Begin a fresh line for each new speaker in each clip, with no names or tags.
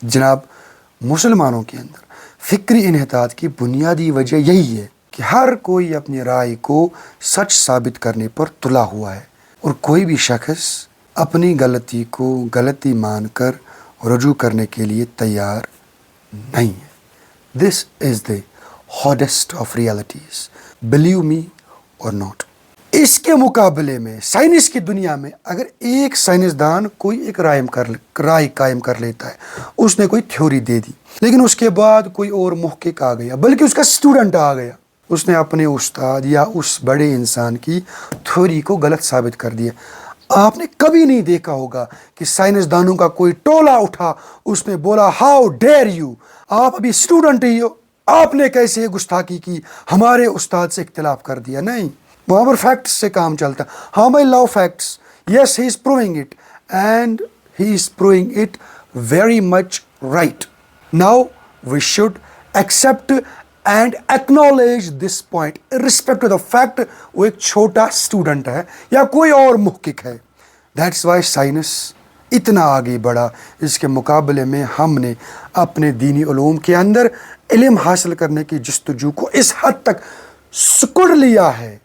जनाब, मुसलमानों के अंदर फ़िक्री इन्हितात की बुनियादी वजह यही है कि हर कोई अपनी राय को सच साबित करने पर तुला हुआ है और कोई भी शख्स अपनी गलती को गलती मानकर रजू करने के लिए तैयार नहीं है। This is the hardest of realities, believe me और नॉट। इसके मुकाबले में साइंस की दुनिया में अगर एक साइंसदान कोई एक राय कायम कर लेता है, उसने कोई थ्योरी दे दी, लेकिन उसके बाद कोई और मुहक्किक आ गया, बल्कि उसका स्टूडेंट आ गया, उसने अपने उस्ताद या उस बड़े इंसान की थ्योरी को गलत साबित कर दिया। आपने कभी नहीं देखा होगा कि साइंसदानों का कोई टोला उठा, उसने बोला हाउ डेयर यू, आप अभी स्टूडेंट ही हो, आपने कैसे गुस्ताखी की, हमारे उस्ताद से इख्तिलाफ कर दिया। नहीं, वहाँ पर फैक्ट्स से काम चलता। हाँ, I love facts, yes he is proving it and he is proving it very much right. Now we should accept and acknowledge this point irrespective of the fact वो एक छोटा स्टूडेंट है या कोई और मुहक्किक है। दैट्स वाई साइंस इतना आगे बढ़ा। इसके मुकाबले में हमने अपने दीनी उलूम के अंदर इल्म हासिल करने की जस्तजू को इस हद तक सिकुड़ लिया है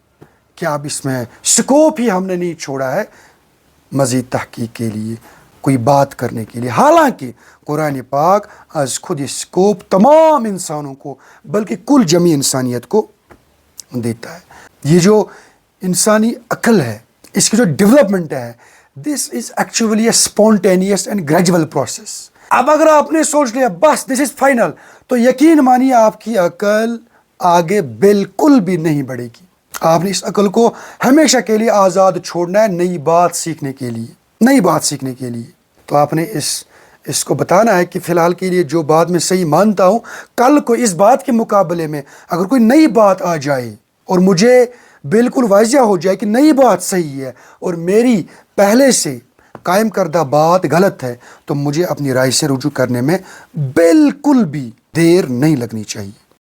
कि अब इसमें स्कोप ही हमने नहीं छोड़ा है मज़ीद तहकीक के लिए, कोई बात करने के लिए। हालांकि कुरान पाक आज खुद ये स्कोप तमाम इंसानों को बल्कि कुल जमी इंसानियत को देता है। ये जो इंसानी अक्ल है, इसकी जो डेवलपमेंट है, this is actually A spontaneous and gradual process. अब अगर आपने सोच लिया बस दिस इज़ फाइनल, तो यकीन मानिए आपकी अकल आगे बिल्कुल भी नहीं बढ़ेगी। आपने इस अकल को हमेशा के लिए आज़ाद छोड़ना है नई बात सीखने के लिए, नई बात सीखने के लिए। तो आपने इसको बताना है कि फ़िलहाल के लिए जो बात मैं सही मानता हूँ, कल को इस बात के मुकाबले में अगर कोई नई बात आ जाए और मुझे बिल्कुल वाज़िया हो जाए कि नई बात सही है और मेरी पहले से कायम करदा बात गलत है, तो मुझे अपनी राय से रुजू करने में बिल्कुल भी देर नहीं लगनी चाहिए।